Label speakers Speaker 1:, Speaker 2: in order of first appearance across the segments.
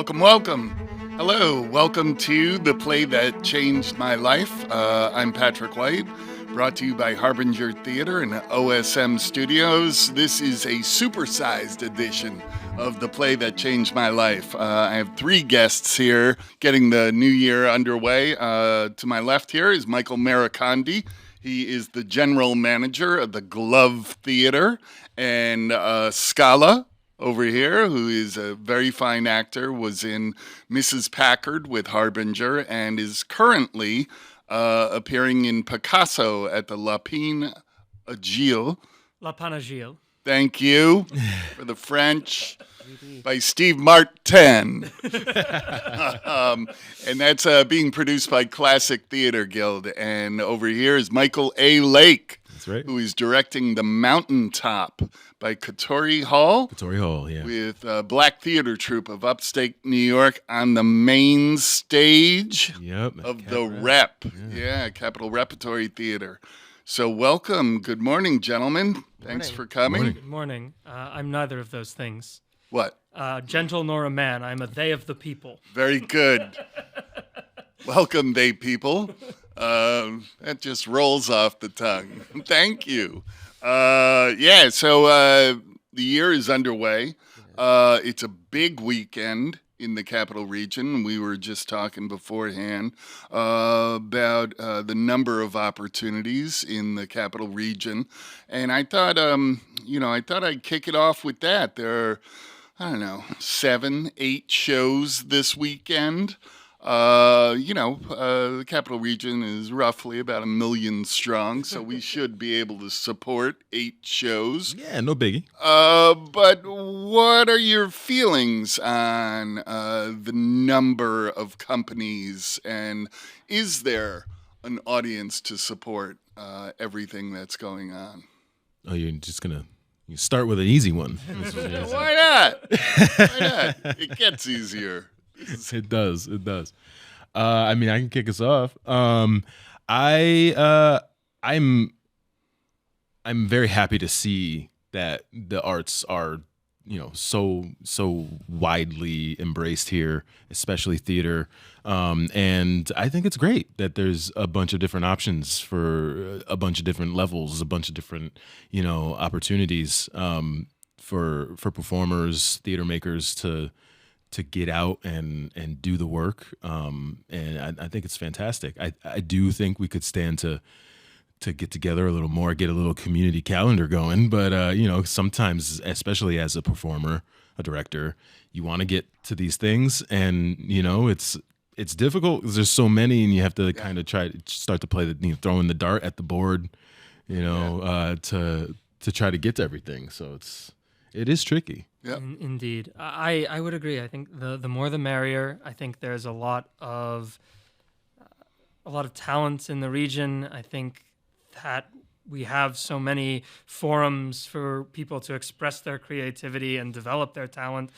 Speaker 1: Welcome, welcome. Hello, welcome to The Play That Changed My Life. I'm Patrick White, brought to you by Harbinger Theatre and OSM Studios. This is a supersized edition of The Play That Changed My Life. I have three guests here getting the new year underway. To my left here is Michael Maricondi. He is the general manager of the Glove Theatre, and Scala over here, who is a very fine actor, was in Mrs. Packard with Harbinger and is currently appearing in Picasso at the Lapin Agile.
Speaker 2: Lapin Agile.
Speaker 1: Thank you for the French. By Steve Martin. And that's being produced by Classic Theatre Guild. And over here is Michael A. Lake.
Speaker 3: That's right.
Speaker 1: Who is directing The Mountaintop by Katori Hall.
Speaker 3: Katori Hall, yeah.
Speaker 1: With Black Theater Troupe of upstate New York on the main stage of the Rep. Yeah, Capitol Repertory Theater. So welcome. Good morning, gentlemen. Thanks for coming.
Speaker 2: Good morning. I'm neither of those things.
Speaker 1: What?
Speaker 2: Gentle nor a man. I'm a they of the people.
Speaker 1: Very good. Welcome, they people. That just rolls off the tongue. Thank you. So the year is underway. It's a big weekend in the Capital Region. We were just talking beforehand about the number of opportunities in the Capital Region. And I thought, I'd kick it off with that. There are 7, 8 shows this weekend. The Capital Region is roughly about 1 million strong, so we should be able to support 8 shows.
Speaker 3: Yeah, no biggie.
Speaker 1: But what are your feelings on the number of companies, and is there an audience to support everything that's going on?
Speaker 3: Oh, you're just going to... You start with an easy one.
Speaker 1: Why not? It gets easier.
Speaker 3: It does. I can kick us off. I'm very happy to see that the arts are, so widely embraced here, especially theater. And I think it's great that there's a bunch of different options for a bunch of different levels, a bunch of different, opportunities for performers, theater makers to get out and do the work. And I think it's fantastic. I do think we could stand to get together a little more, get a little community calendar going. But, sometimes, especially as a performer, a director, you want to get to these things. And, it's difficult because there's so many, and you have to kind of start to play throwing the dart at the board, to try to get to everything. So it is tricky.
Speaker 1: Yep.
Speaker 2: Indeed. I would agree. I think the more the merrier. I think there's a lot of talent in the region. I think that we have so many forums for people to express their creativity and develop their talent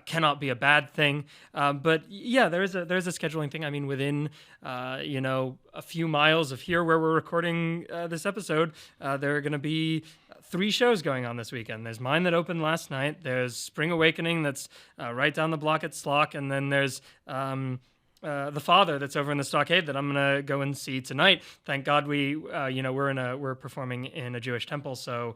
Speaker 2: cannot be a bad thing. But yeah, there's a scheduling thing. I mean, within a few miles of here where we're recording this episode, there are going to be 3 shows going on this weekend. There's mine that opened last night. There's Spring Awakening that's right down the block at Slock, and then there's The Father that's over in the Stockade that I'm gonna go and see tonight. Thank God we're performing in a Jewish temple, so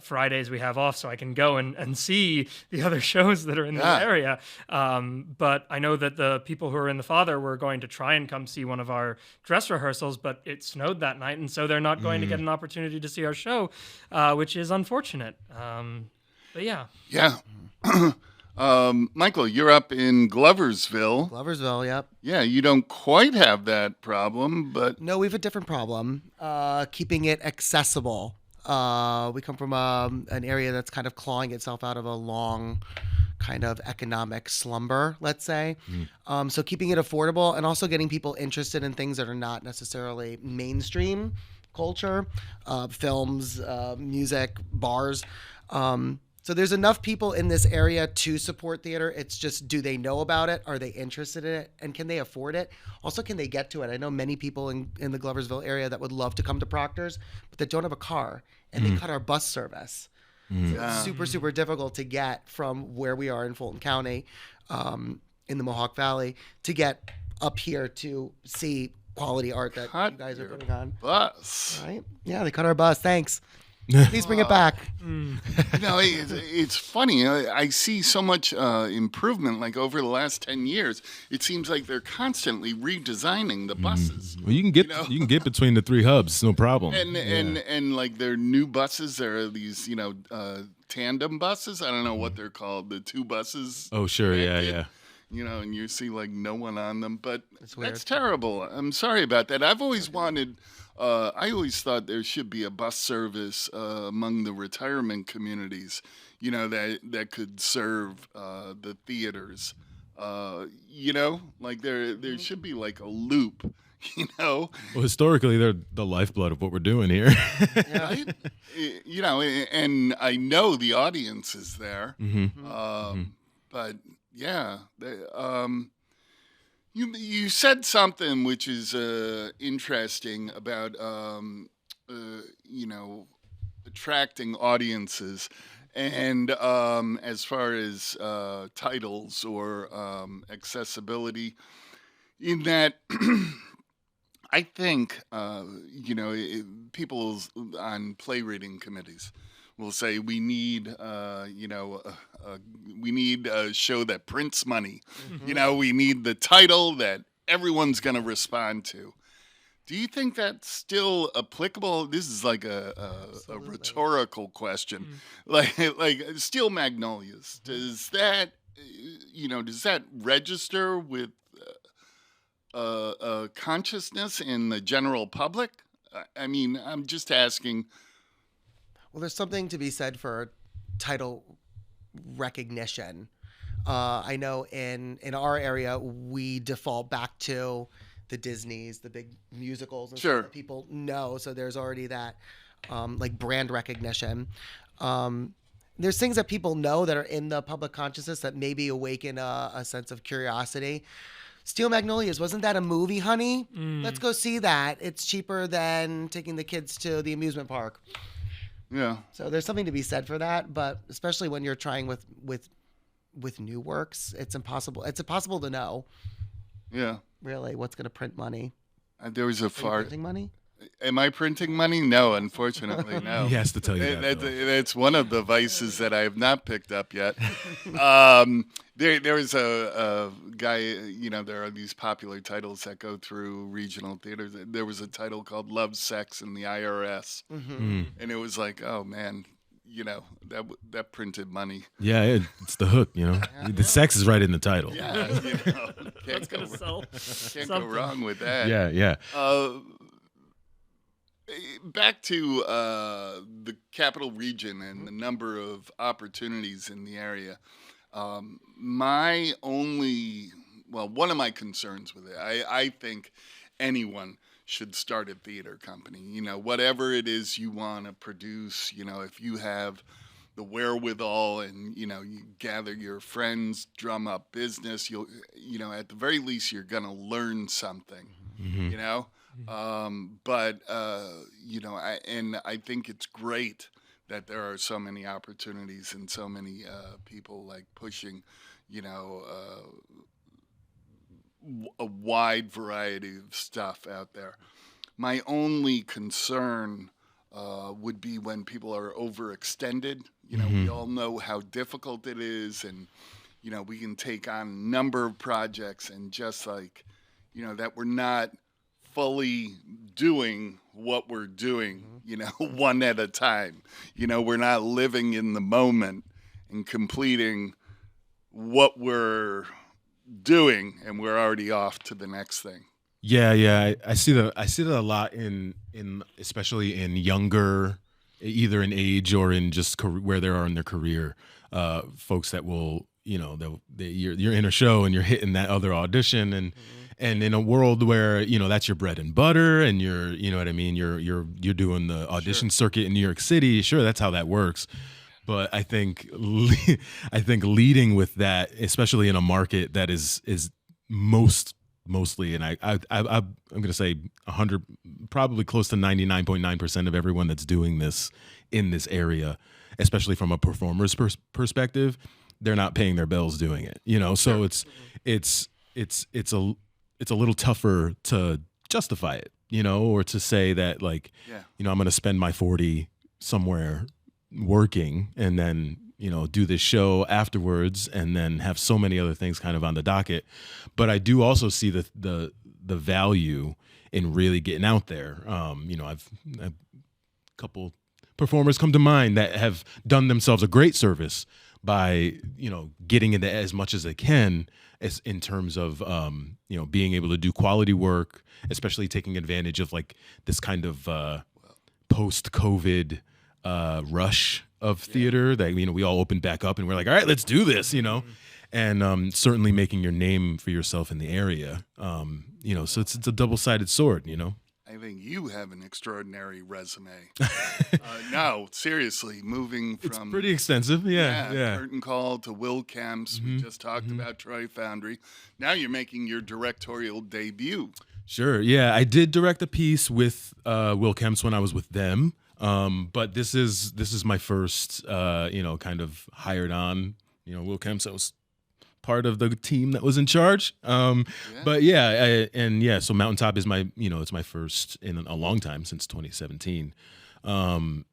Speaker 2: Fridays we have off, so I can go and see the other shows that are in the area. But I know that the people who are in The Father were going to try and come see one of our dress rehearsals, but it snowed that night, and so they're not going to get an opportunity to see our show, which is unfortunate. But yeah.
Speaker 1: Yeah. Michael, you're up in Gloversville.
Speaker 4: Gloversville, yep.
Speaker 1: Yeah, you don't quite have that problem, but...
Speaker 4: No, we have a different problem, keeping it accessible. We come from an area that's kind of clawing itself out of a long kind of economic slumber, let's say. So keeping it affordable and also getting people interested in things that are not necessarily mainstream culture, films, music, bars. So there's enough people in this area to support theater. It's just, do they know about it? Are they interested in it? And can they afford it? Also, can they get to it? I know many people in the Gloversville area that would love to come to Proctor's, but that don't have a car, and they cut our bus service. So it's super, super difficult to get from where we are in Fulton County. in the Mohawk Valley to get up here to see quality art that
Speaker 1: Cut
Speaker 4: you guys are
Speaker 1: your
Speaker 4: putting on.
Speaker 1: bus.
Speaker 4: Right? Yeah, they cut our bus. Thanks. Please bring it back.
Speaker 1: It's funny. I see so much improvement. Like over the last 10 years, it seems like they're constantly redesigning the buses.
Speaker 3: Well, you can get between the three hubs, no problem.
Speaker 1: And like their new buses, there are these tandem buses. I don't know what they're called. The two buses.
Speaker 3: Oh, sure,
Speaker 1: connected,
Speaker 3: yeah.
Speaker 1: And you see like no one on them, but
Speaker 4: weird.
Speaker 1: that's terrible. I'm sorry about that. I've always wanted. I always thought there should be a bus service among the retirement communities, that could serve the theaters. Like there should be like a loop,
Speaker 3: Well, historically, they're the lifeblood of what we're doing here.
Speaker 1: right? And I know the audience is there, but yeah. You said something which is interesting about attracting audiences, and as far as titles or accessibility, in that I think people on play reading committees will say we need we need a show that prints money. We need the title that everyone's going to respond to. Do you think that's still applicable? This is like a rhetorical question. Like Steel Magnolias. Does that register with consciousness in the general public? I mean, I'm just asking.
Speaker 4: Well, there's something to be said for title recognition. I know in our area, we default back to the Disneys, the big musicals, and
Speaker 1: Sure.
Speaker 4: stuff that people know. So there's already that like brand recognition. There's things that people know that are in the public consciousness that maybe awaken a sense of curiosity. Steel Magnolias, wasn't that a movie, honey? Let's go see that. It's cheaper than taking the kids to the amusement park.
Speaker 1: Yeah.
Speaker 4: So there's something to be said for that, but especially when you're trying with new works, it's impossible. It's impossible to know,
Speaker 1: Yeah.
Speaker 4: really, what's going to print money.
Speaker 1: There was a
Speaker 4: Are you
Speaker 1: far.
Speaker 4: printing money?
Speaker 1: Am I printing money? No, unfortunately, no.
Speaker 3: He has to tell you that. though.
Speaker 1: That's one of the vices that I have not picked up yet. There was a guy, there are these popular titles that go through regional theaters. There was a title called Love, Sex, and the IRS. And it was like, oh, man, that printed money.
Speaker 3: Yeah, it's the hook, The sex is right in the title.
Speaker 1: Yeah,
Speaker 2: That's gonna sell.
Speaker 1: can't go
Speaker 2: something.
Speaker 1: wrong with that.
Speaker 3: Yeah.
Speaker 1: Back to the capital region and the number of opportunities in the area. One of my concerns with it, I think anyone should start a theater company. Whatever it is you want to produce, if you have the wherewithal and, you gather your friends, drum up business, you'll, at the very least, you're going to learn something, But I think it's great that there are so many opportunities and so many people like pushing, a wide variety of stuff out there. My only concern would be when people are overextended. We all know how difficult it is, and we can take on a number of projects and just like, that we're not fully doing what we're doing, one at a time. We're not living in the moment and completing what we're doing, and we're already off to the next thing.
Speaker 3: Yeah. I see that a lot in especially in younger, either in age or in just where they are in their career, folks that will, you're in a show and you're hitting that other audition and in a world where, that's your bread and butter and you're doing the audition circuit in New York City. Sure, that's how that works. But I think leading with that, especially in a market that is mostly, and I'm going to say 100, probably close to 99.9% of everyone that's doing this in this area, especially from a performer's perspective, they're not paying their bills doing it, so it's a little tougher to justify it, or to say that like, I'm going to spend my 40 somewhere working and then, do this show afterwards and then have so many other things kind of on the docket. But I do also see the value in really getting out there. I've a couple performers come to mind that have done themselves a great service by, getting into as much as they can as in terms of, being able to do quality work, especially taking advantage of like this kind of post-COVID rush of theater that, we all opened back up and we're like, all right, let's do this, and certainly making your name for yourself in the area. So it's a double-sided sword,
Speaker 1: I think you have an extraordinary resume. No, seriously, moving from...
Speaker 3: It's pretty extensive, yeah.
Speaker 1: Curtain Call to Will Kemp's. We just talked about Troy Foundry. Now you're making your directorial debut.
Speaker 3: Sure, yeah. I did direct a piece with Will Kemp's when I was with them, but this is my first, kind of hired on. Will Kemp's, I was part of the team that was in charge. But so Mountaintop is my, it's my first in a long time, since 2017. And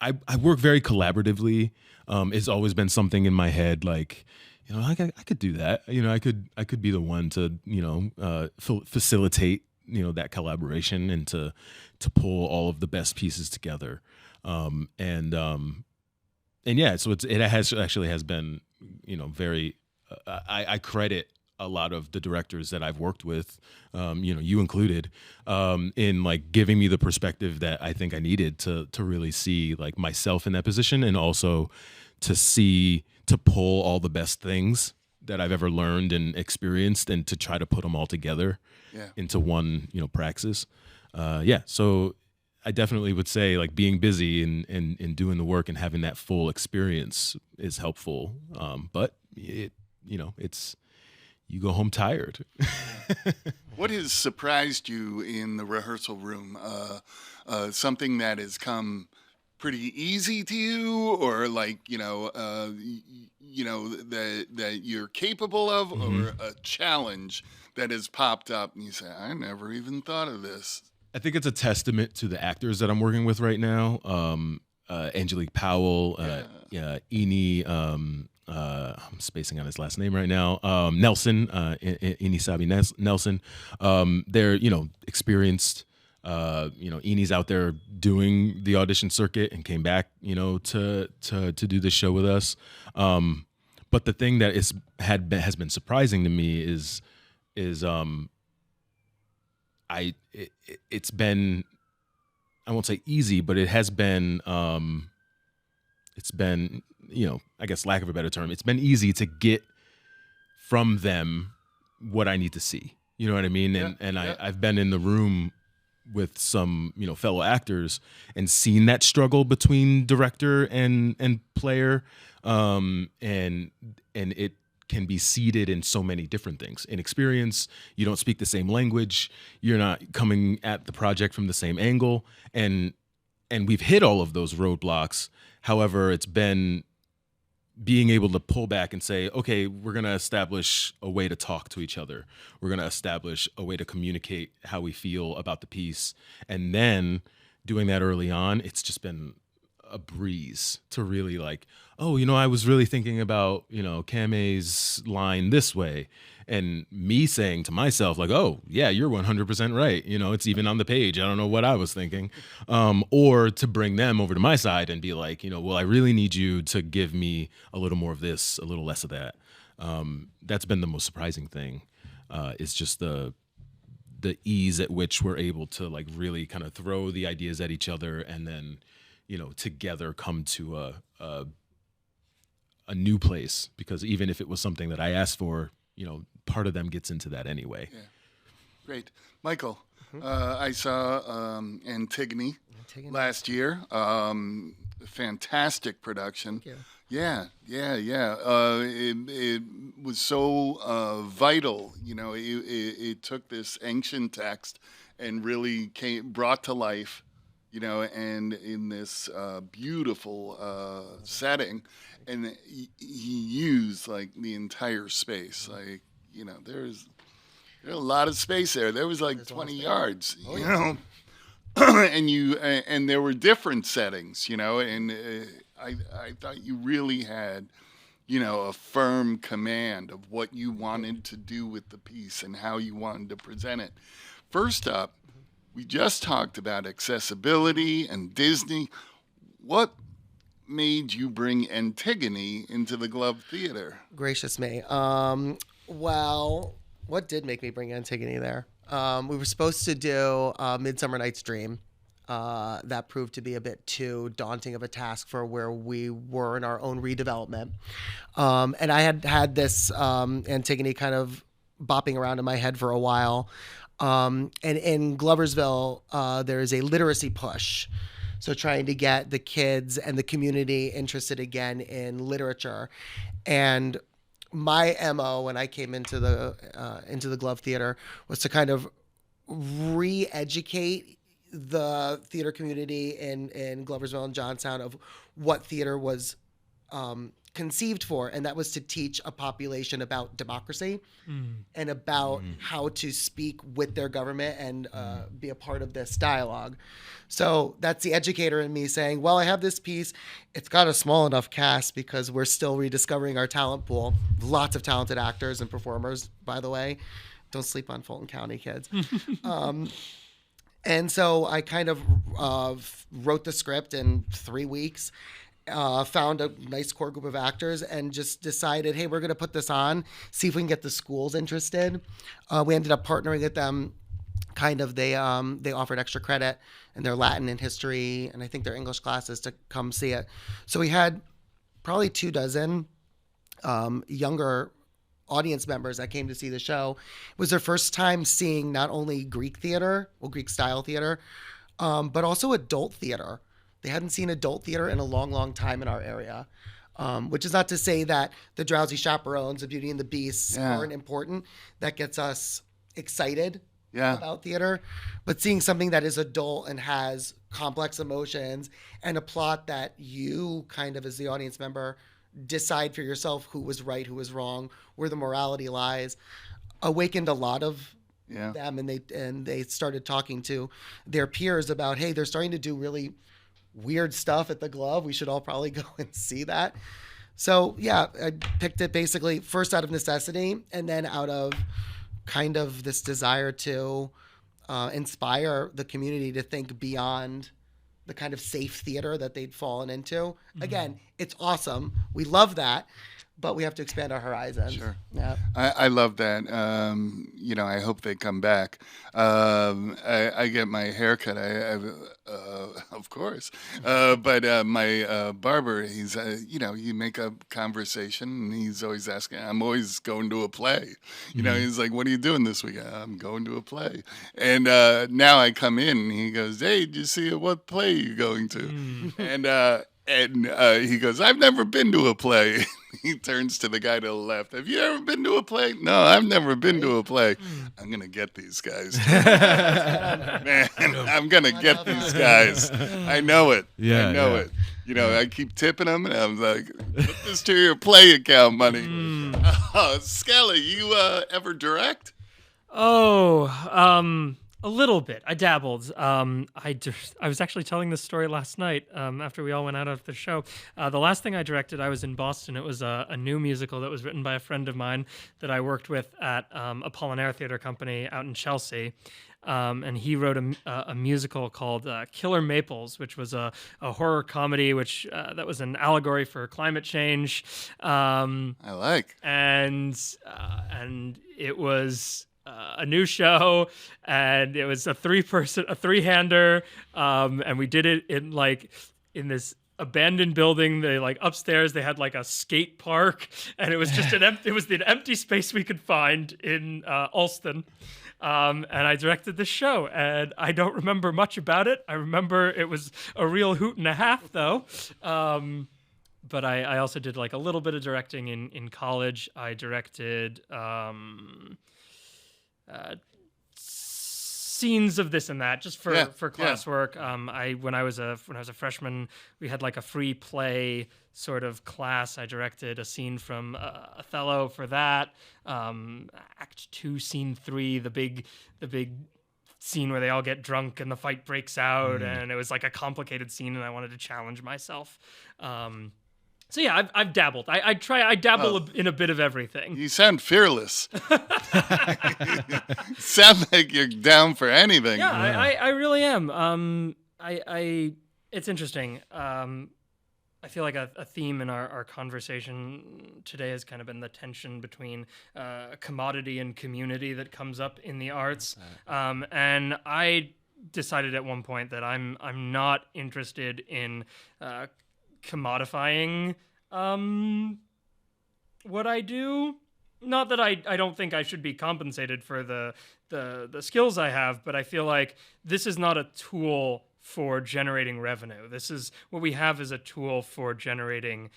Speaker 3: I work very collaboratively. It's always been something in my head, like, I could do that. I could be the one to, facilitate, that collaboration and to pull all of the best pieces together. So it has been, very, I credit a lot of the directors that I've worked with, you included, in like giving me the perspective that I think I needed to really see like myself in that position, and also to pull all the best things that I've ever learned and experienced and to try to put them all together into one, praxis. So I definitely would say like being busy and doing the work and having that full experience is helpful. But it's, you go home tired.
Speaker 1: What has surprised you in the rehearsal room? Something that has come pretty easy to you, or like, that you're capable of, or a challenge that has popped up and you say, I never even thought of this?
Speaker 3: I think it's a testament to the actors that I'm working with right now. Angelique Powell, Eni, I'm spacing on his last name right now. Nelson, Eni Sabi Nelson. They're, experienced. Eni's out there doing the audition circuit and came back, to do this show with us. But the thing that has been surprising to me is it's been, I won't say easy, but it has been, it's been, I guess lack of a better term, it's been easy to get from them what I need to see. You know what I mean? I've been in the room with some, fellow actors and seen that struggle between director and player. And it can be seeded in so many different things. In experience, you don't speak the same language, you're not coming at the project from the same angle, and we've hit all of those roadblocks. However, it's been being able to pull back and say, okay, we're going to establish a way to talk to each other. We're going to establish a way to communicate how we feel about the piece. And then doing that early on, it's just been a breeze to really like, oh, I was really thinking about, Kame's line this way, and me saying to myself like, oh yeah, you're 100% right. It's even on the page. I don't know what I was thinking. Or to bring them over to my side and be like, well, I really need you to give me a little more of this, a little less of that. That's been the most surprising thing. It's just the ease at which we're able to like really kind of throw the ideas at each other and then, together come to a new place, because even if it was something that I asked for, part of them gets into that anyway.
Speaker 1: Yeah. Great. Michael, I saw Antigone last year. Fantastic production.
Speaker 4: Thank you.
Speaker 1: Yeah. It was so vital. It took this ancient text and really brought to life and in this beautiful setting, and he used like the entire space, like there's a lot of space there. There was like
Speaker 4: There's a lot of
Speaker 1: 20
Speaker 4: space.
Speaker 1: yards,
Speaker 4: Oh,
Speaker 1: you
Speaker 4: yeah.
Speaker 1: know, and there were different settings, and I thought you really had a firm command of what you wanted to do with the piece and how you wanted to present it. First up, we just talked about accessibility and Disney. What made you bring Antigone into the Glove Theater?
Speaker 4: Gracious me. Well, what did make me bring Antigone there? We were supposed to do Midsummer Night's Dream. That proved to be a bit too daunting of a task for where we were in our own redevelopment. And I had this Antigone kind of bopping around in my head for a while. And in Gloversville, there is a literacy push. So trying to get the kids and the community interested again in literature. And my MO when I came into the Glove Theater was to kind of re-educate the theater community in Gloversville and Johnstown of what theater was conceived for, and that was to teach a population about democracy and about how to speak with their government and be a part of this dialogue. So that's the educator in me saying, well, I have this piece. It's got a small enough cast because we're still rediscovering our talent pool. Lots of talented actors and performers, by the way. Don't sleep on Fulton County, kids. And so I kind of wrote the script in 3 weeks, found a nice core group of actors, and just decided, hey, we're going to put this on, see if we can get the schools interested. We ended up partnering with them. They offered extra credit in their Latin and history, and I think their English classes to come see it. So we had probably 24 younger audience members that came to see the show. It was their first time seeing not only Greek theater, Greek style theater, but also adult theater. They hadn't seen adult theater in a long, long time in our area, which is not to say that the Drowsy Chaperones, the Beauty and the Beasts aren't important. That gets us excited about theater, but seeing something that is adult and has complex emotions and a plot that you kind of as the audience member decide for yourself who was right, who was wrong, where the morality lies, awakened a lot of them, and they started talking to their peers about, hey, they're starting to do really weird stuff at the Glove. We should all probably go and see that. So yeah, I picked it basically first out of necessity, and then out of kind of this desire to inspire the community to think beyond the kind of safe theater that they'd fallen into. Again, it's awesome. We love that, but we have to expand our horizons.
Speaker 1: Sure.
Speaker 4: Yeah.
Speaker 1: I love that. I hope they come back. I get my haircut. Of course. But my barber, he's, you make a conversation, and he's always asking, I'm always going to a play. He's like, what are you doing this week? I'm going to a play. And now I come in, and he goes, hey, did you see what play are you going to? And he goes, I've never been to a play. He turns to the guy to the left. Have you ever been to a play? No, I've never been to a play. I'm going to get these guys. Man, I'm going to get these guys. I know it.
Speaker 3: Yeah,
Speaker 1: I know
Speaker 3: yeah.
Speaker 1: it. I keep tipping them, and I'm like, put this to your play account money. Scala, you ever direct?
Speaker 2: A little bit. I dabbled. I was actually telling this story last night after we all went out of the show. The last thing I directed, I was in Boston. It was a new musical that was written by a friend of mine that I worked with at Apollinaire Theatre Company out in Chelsea. And he wrote a musical called Killer Maples, which was a horror comedy, which that was an allegory for climate change.
Speaker 1: I like.
Speaker 2: And it was a new show, and it was a three-hander, and we did it in this abandoned building. They upstairs they had a skate park, and it was just it was the empty space we could find in Alston. And I directed the show, and I don't remember much about it. I remember it was a real hoot and a half, though. But I also did a little bit of directing in college. I directed scenes of this and that, just for
Speaker 1: Yeah,
Speaker 2: classwork. When I was a freshman, we had like a free play sort of class. I directed a scene from Othello for that. Act 2, Scene 3, the big scene where they all get drunk and the fight breaks out, and it was like a complicated scene, and I wanted to challenge myself. So yeah, I've dabbled. I dabble in a bit of everything.
Speaker 1: You sound fearless. Sound like you're down for anything.
Speaker 2: Yeah, I really am. It's interesting. I feel like a theme in our conversation today has kind of been the tension between commodity and community that comes up in the arts. And I decided at one point that I'm not interested in commodifying what I do. Not that I don't think I should be compensated for the skills I have, but I feel like this is not a tool for generating revenue. What we have is a tool for generating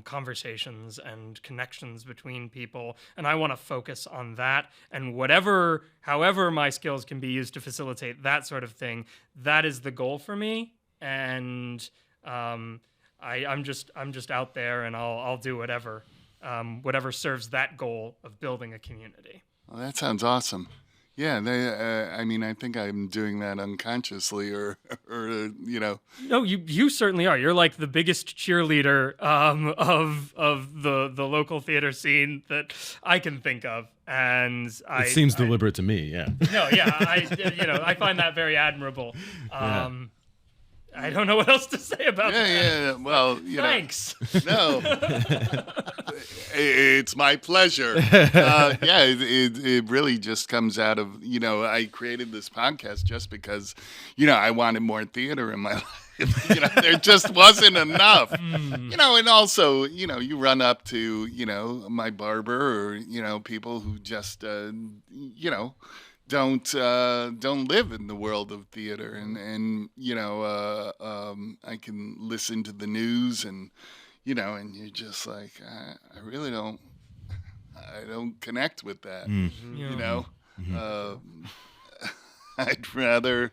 Speaker 2: conversations and connections between people, and I want to focus on that. And however my skills can be used to facilitate that sort of thing, that is the goal for me. And I'm just out there, and I'll do whatever serves that goal of building a community.
Speaker 1: Well, that sounds awesome. Yeah, I think I'm doing that unconsciously, or you know.
Speaker 2: No, you certainly are. You're like the biggest cheerleader of the local theater scene that I can think of, and
Speaker 3: it seems deliberate to me. Yeah.
Speaker 2: No, yeah, I find that very admirable. I don't know what else to say about that.
Speaker 1: Yeah. Well,
Speaker 2: thanks.
Speaker 1: No, it's my pleasure. It really just comes out of, I created this podcast just because, I wanted more theater in my life. There just wasn't enough. And also, you run up to, my barber or, people who just, don't live in the world of theater, and I can listen to the news, and and you're just like, I really don't connect with that. I'd rather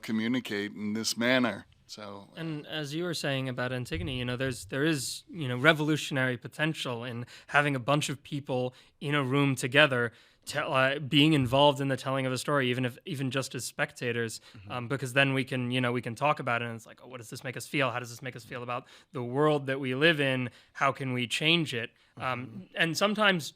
Speaker 1: communicate in this manner. So,
Speaker 2: and as you were saying about Antigone, there is revolutionary potential in having a bunch of people in a room together, being involved in the telling of a story, even just as spectators, because then we can talk about it, and it's like, oh, what does this make us feel? How does this make us feel about the world that we live in? How can we change it? And sometimes,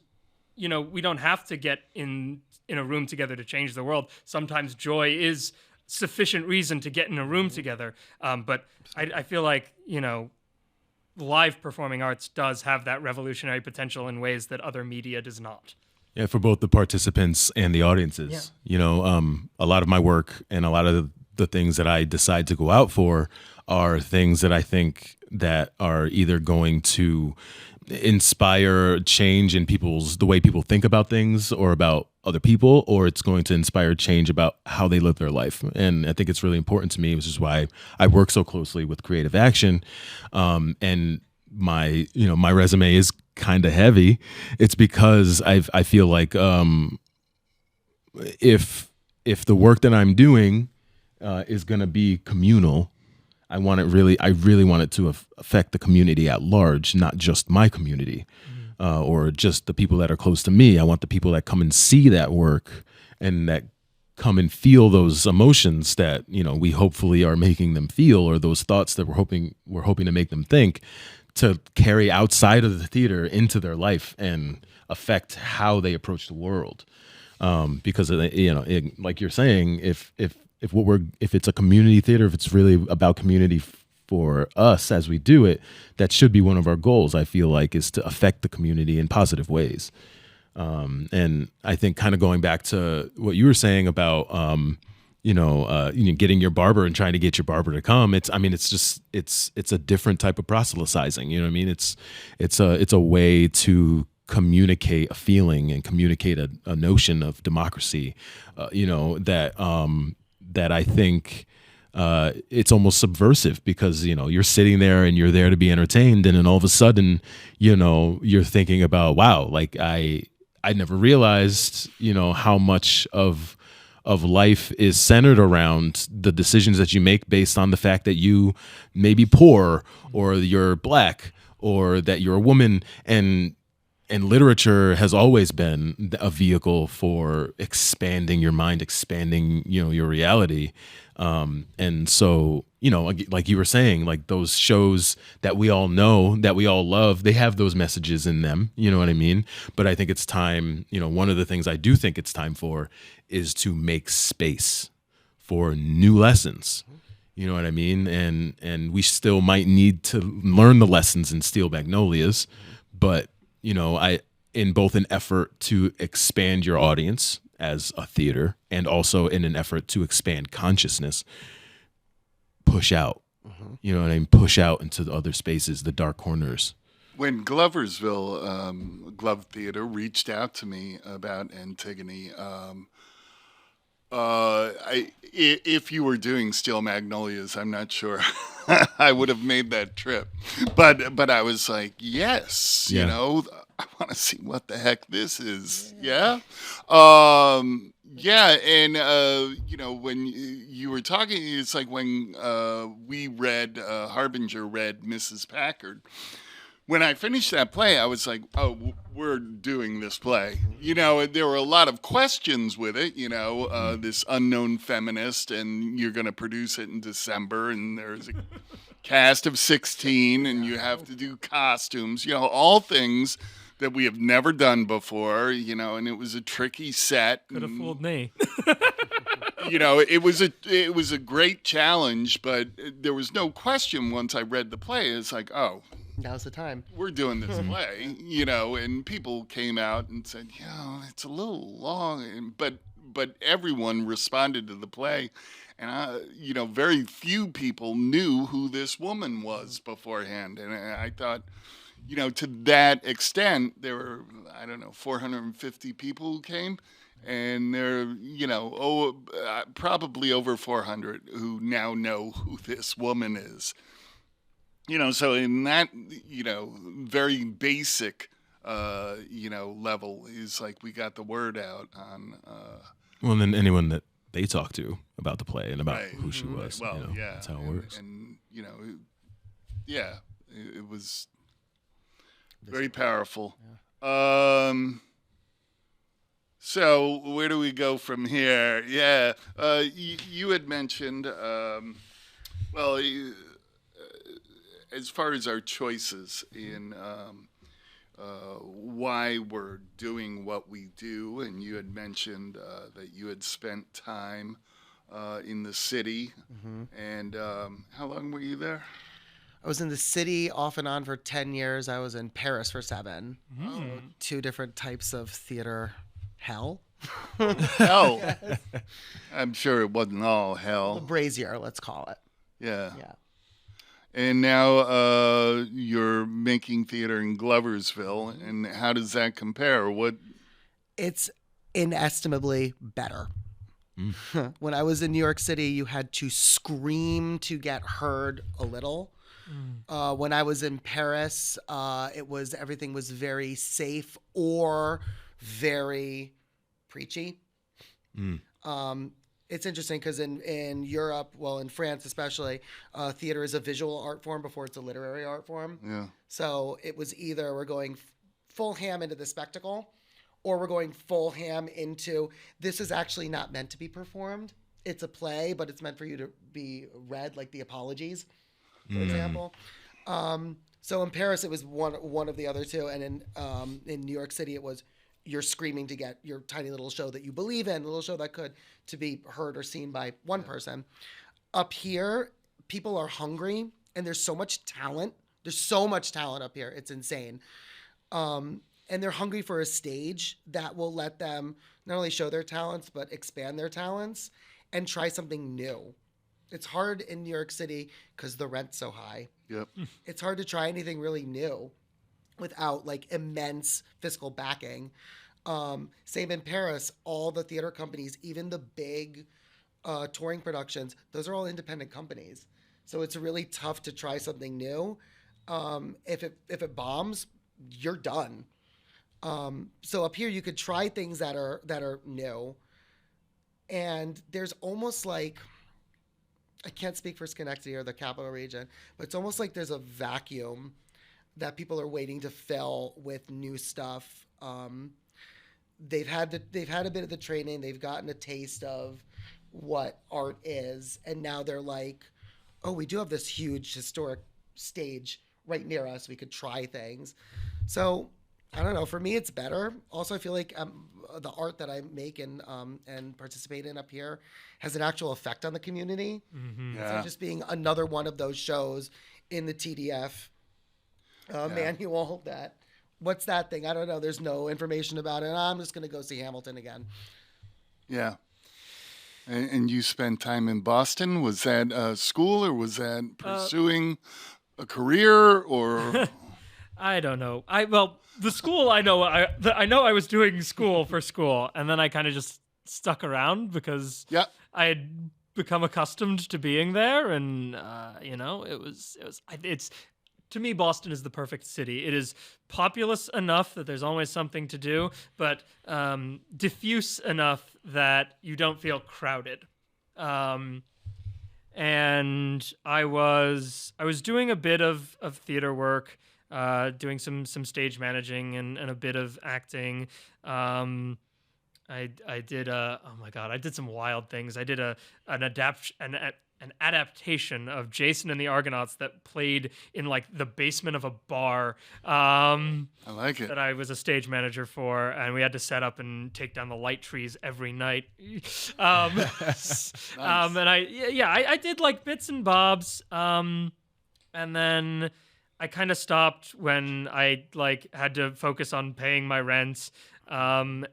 Speaker 2: we don't have to get in a room together to change the world. Sometimes joy is sufficient reason to get in a room together. But I feel like, live performing arts does have that revolutionary potential in ways that other media does not.
Speaker 3: Yeah, for both the participants and the audiences. Yeah. A lot of my work and a lot of the things that I decide to go out for are things that I think that are either going to inspire change in the way people think about things or about other people, or it's going to inspire change about how they live their life. And I think it's really important to me, which is why I work so closely with creative action. And my resume is kind of heavy. It's because I feel like if the work that I'm doing is going to be communal, I really want it to affect the community at large, not just my community or just the people that are close to me. I want the people that come and see that work and that come and feel those emotions that we hopefully are making them feel, or those thoughts that we're hoping to make them think, to carry outside of the theater into their life and affect how they approach the world. Because like you're saying, if it's a community theater, if it's really about community for us as we do it, that should be one of our goals. I feel like is to affect the community in positive ways. And I think kind of going back to what you were saying about getting your barber and trying to get your barber to come. It's a different type of proselytizing. You know what I mean? It's a way to communicate a feeling and communicate a notion of democracy. That I think it's almost subversive, because you're sitting there and you're there to be entertained, and then all of a sudden you're thinking about, wow, like I never realized how much of of life is centered around the decisions that you make based on the fact that you may be poor or you're black or that you're a woman. And literature has always been a vehicle for expanding your mind, expanding, your reality. And so, like you were saying, like those shows that we all know, that we all love, they have those messages in them. You know what I mean? But I think it's time, one of the things I do think it's time for is to make space for new lessons. You know what I mean? And we still might need to learn the lessons in Steel Magnolias, but in both an effort to expand your audience as a theater and also in an effort to expand consciousness, push out. You know what I mean? Push out into the other spaces, the dark corners.
Speaker 1: When Gloversville Glove Theater reached out to me about Antigone, if you were doing Steel Magnolias, I'm not sure I would have made that trip. But I was like, yes,
Speaker 3: Yeah.
Speaker 1: I want to see what the heck this is. Yeah. Yeah. And, when you were talking, it's like when Harbinger read Mrs. Packard. When I finished that play, I was like, oh, we're doing this play. There were a lot of questions with it, this unknown feminist, and you're going to produce it in December, and there's a cast of 16, and you have to do costumes, all things that we have never done before, and it was a tricky set.
Speaker 2: Could have fooled me.
Speaker 1: It was a great challenge, but there was no question once I read the play. It's like, oh,
Speaker 4: Now's the time.
Speaker 1: we're doing this play, and people came out and said, it's a little long, but everyone responded to the play, and very few people knew who this woman was beforehand, and I thought, to that extent, there were 450 people who came. And there, probably over 400 who now know who this woman is. So in that, very basic, level is like we got the word out on.
Speaker 3: Well, and then anyone that they talk to about the play and about
Speaker 1: Right.
Speaker 3: who she was.
Speaker 1: Well, yeah,
Speaker 3: that's how it works.
Speaker 1: And it was very powerful.
Speaker 3: Yeah.
Speaker 1: So where do we go from here? Yeah, you had mentioned, as far as our choices in why we're doing what we do, and you had mentioned that you had spent time in the city, and how long were you there?
Speaker 4: I was in the city off and on for 10 years. I was in Paris for 7. So 2 different types of theater hell.
Speaker 1: Hell. I'm sure it wasn't all hell.
Speaker 4: Brazier, let's call it.
Speaker 1: Yeah.
Speaker 4: Yeah.
Speaker 1: And now you're making theater in Gloversville, and how does that compare?
Speaker 4: It's inestimably better. When I was in New York City, you had to scream to get heard a little. When I was in Paris, everything was very safe or very preachy. It's interesting because in Europe, in France especially, theater is a visual art form before it's a literary art form.
Speaker 1: Yeah.
Speaker 4: So it was either we're going full ham into the spectacle, or we're going full ham into this is actually not meant to be performed. It's a play, but it's meant for you to be read, like the Apologies, for example. So in Paris, it was one of the other two, and in New York City, it was you're screaming to get your tiny little show that you believe in, a little show that could, to be heard or seen by one person. Up here, people are hungry, and there's so much talent. There's so much talent up here. It's insane. And they're hungry for a stage that will let them not only show their talents, but expand their talents and try something new. It's hard in New York City because the rent's so high.
Speaker 1: Yep.
Speaker 4: It's hard to try anything really new without like immense fiscal backing. Same in Paris, all the theater companies, even the big touring productions, those are all independent companies. So it's really tough to try something new. If it bombs, you're done. So up here you could try things that are new, And there's almost like, I can't speak for Schenectady or the capital region, but it's almost like there's a vacuum that people are waiting to fill with new stuff. They've had a bit of the training, they've gotten a taste of what art is, and now they're like, oh, we do have this huge historic stage right near us. We could try things. So I don't know. For me, it's better. Also, I feel like the art that I make and participate in up here has an actual effect on the community.
Speaker 1: Yeah.
Speaker 4: So just being another one of those shows in the TDF manual that, what's that thing? I don't know. There's no information about it. I'm just going to go see Hamilton again.
Speaker 1: Yeah. And you spent time in Boston. Was that school, or was that pursuing a career, or?
Speaker 2: I don't know. The school, I know I was doing school for school, and then I kind of just stuck around because I had become accustomed to being there, and it's to me, Boston is the perfect city. It is populous enough that there's always something to do, but diffuse enough that you don't feel crowded. And I was doing a bit of theater work, doing some stage managing and a bit of acting. I did I did some wild things. I did an adaptation of Jason and the Argonauts that played in like the basement of a bar.
Speaker 1: I like it.
Speaker 2: That I was a stage manager for, and we had to set up and take down the light trees every night.
Speaker 1: Nice.
Speaker 2: And I did like bits and bobs. And then I kind of stopped when I like had to focus on paying my rent. And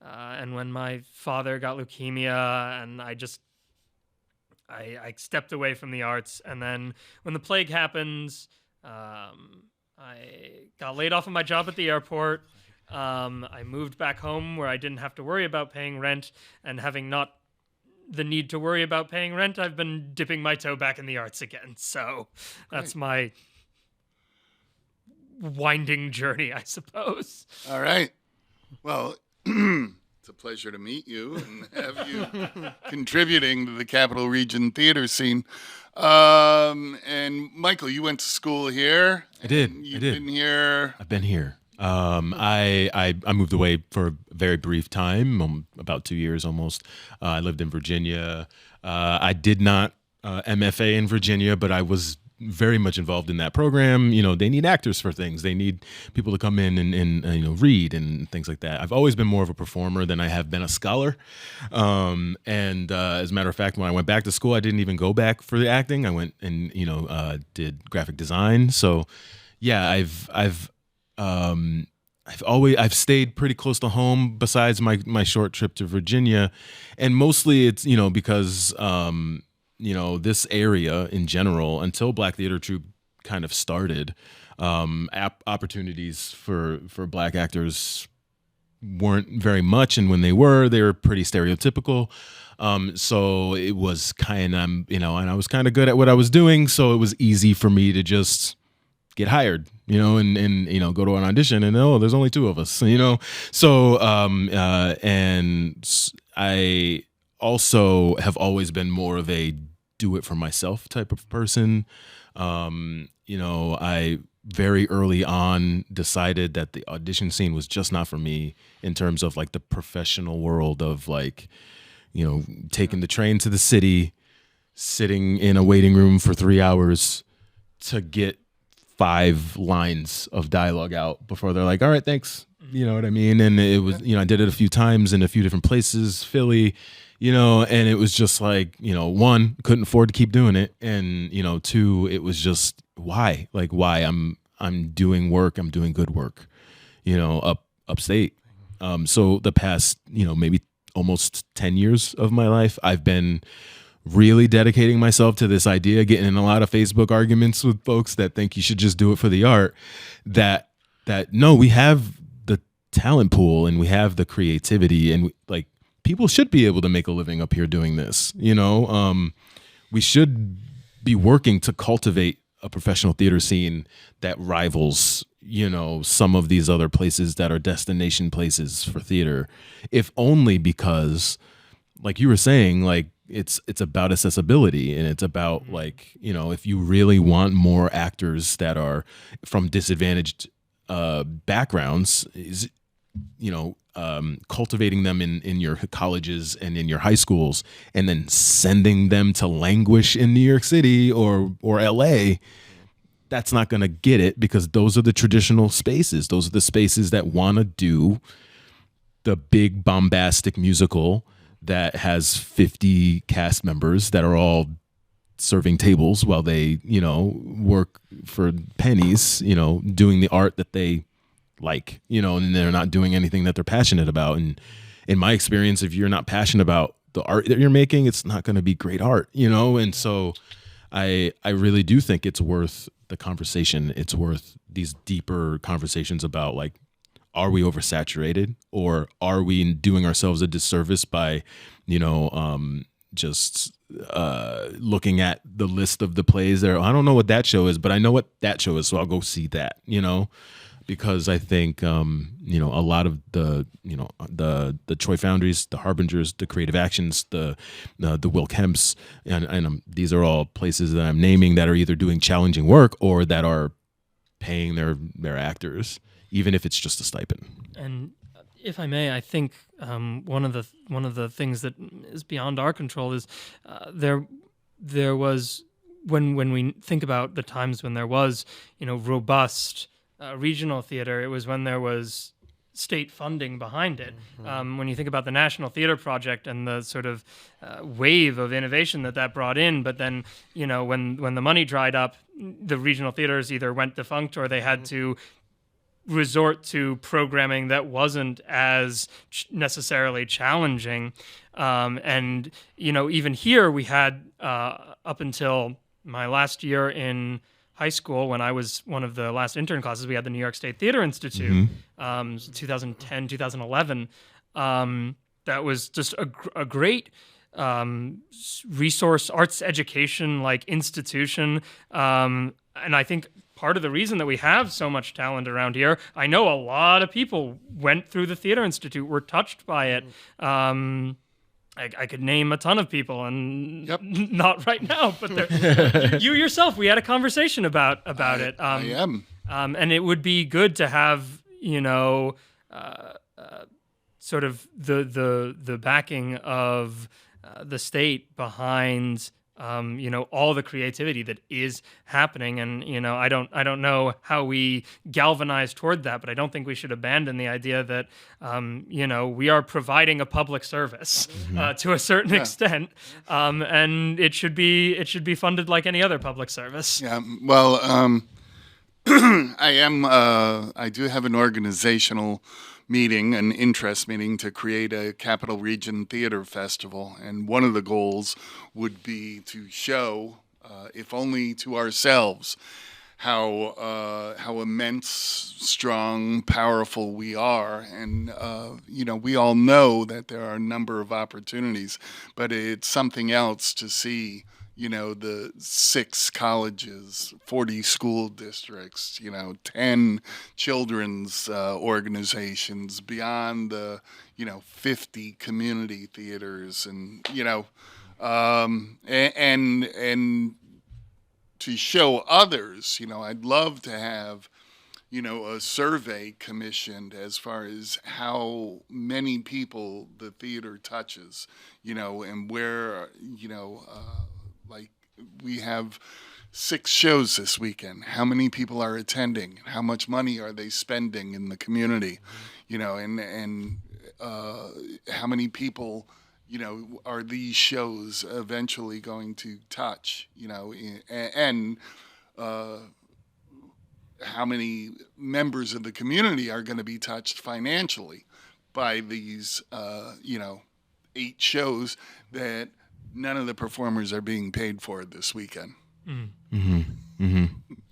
Speaker 2: when my father got leukemia, and I I stepped away from the arts. And then when the plague happens, I got laid off of my job at the airport. I moved back home where I didn't have to worry about paying rent, and having not the need to worry about paying rent, I've been dipping my toe back in the arts again. So that's my winding journey, I suppose.
Speaker 1: All right. Well, it's a pleasure to meet you and have you contributing to the Capital Region theater scene. And Michael, you went to school here.
Speaker 3: I did.
Speaker 1: You've been here.
Speaker 3: I've been here. I moved away for a very brief time, about 2 years almost. I lived in Virginia. I did not MFA in Virginia, but I was very much involved in that program. You know, they need actors for things. They need people to come in and read and things like that. I've always been more of a performer than I have been a scholar. And as a matter of fact, when I went back to school, I didn't even go back for the acting. I went and did graphic design. So yeah, I've stayed pretty close to home besides my short trip to Virginia. And mostly it's, because, this area in general, until Black Theater Troupe kind of started, opportunities for Black actors weren't very much. And when they were pretty stereotypical. So it was kind of, and I was kind of good at what I was doing. So it was easy for me to just get hired, and go to an audition and there's only two of us, So, and I also have always been more of a do it for myself type of person. I very early on decided that the audition scene was just not for me in terms of like the professional world of like, taking the train to the city, sitting in a waiting room for 3 hours to get 5 lines of dialogue out before they're like, all right, thanks. You know what I mean? And it was, I did it a few times in a few different places, Philly, and it was just like, 1, couldn't afford to keep doing it. And, 2, it was just why I'm doing work. I'm doing good work, upstate. So the past, maybe almost 10 years of my life, I've been really dedicating myself to this idea, getting in a lot of Facebook arguments with folks that think you should just do it for the art, that no, we have the talent pool and we have the creativity, and people should be able to make a living up here doing this. We should be working to cultivate a professional theater scene that rivals some of these other places that are destination places for theater, if only because, like you were saying, like it's about accessibility, and it's about like, if you really want more actors that are from disadvantaged backgrounds, is cultivating them in your colleges and in your high schools, and then sending them to languish in New York City or LA. That's not going to get it, because those are the traditional spaces. Those are the spaces that want to do the big bombastic musical that has 50 cast members that are all serving tables while they, work for pennies, doing the art that they like, and they're not doing anything that they're passionate about. And in my experience, if you're not passionate about the art that you're making, it's not going to be great art, And so I really do think it's worth the conversation. It's worth these deeper conversations about, like, are we oversaturated, or are we doing ourselves a disservice by, just looking at the list of the plays there? I don't know what that show is, but I know what that show is, so I'll go see that, because I think, a lot of the Troy Foundries, the Harbingers, the Creative Actions, the Will Kemps, and these are all places that I'm naming that are either doing challenging work or that are paying their actors, even if it's just a stipend.
Speaker 2: And if I may, I think one of the things that is beyond our control is there was, when we think about the times when there was robust regional theater, it was when there was state funding behind it. When you think about the National Theater Project and the sort of wave of innovation that brought in, but then when the money dried up, the regional theaters either went defunct or they had to resort to programming that wasn't as necessarily challenging. And even here we had up until my last year in high school, when I was one of the last intern classes, we had the New York State Theater Institute, 2010, 2011. That was just a great resource, arts education like institution. And I think part of the reason that we have so much talent around here, I know a lot of people went through the Theater Institute, were touched by it. I could name a ton of people, and not right now, but you yourself, we had a conversation about it.
Speaker 1: I am.
Speaker 2: And it would be good to have, sort of the backing of the state behind, all the creativity that is happening. And, I don't know how we galvanize toward that, but I don't think we should abandon the idea that, we are providing a public service to a certain extent. And it should be funded like any other public service.
Speaker 1: Yeah. Well, I do have an organizational meeting, an interest meeting, to create a Capital Region Theater Festival. And one of the goals would be to show, if only to ourselves, how immense, strong, powerful we are. And, we all know that there are a number of opportunities, but it's something else to see the 6 colleges, 40 school districts, 10 children's organizations, beyond the, 50 community theaters, and, and to show others, I'd love to have, a survey commissioned as far as how many people the theater touches, and where, like, we have 6 shows this weekend. How many people are attending? How much money are they spending in the community? And how many people, are these shows eventually going to touch? And how many members of the community are going to be touched financially by these, 8 shows that none of the performers are being paid for this weekend.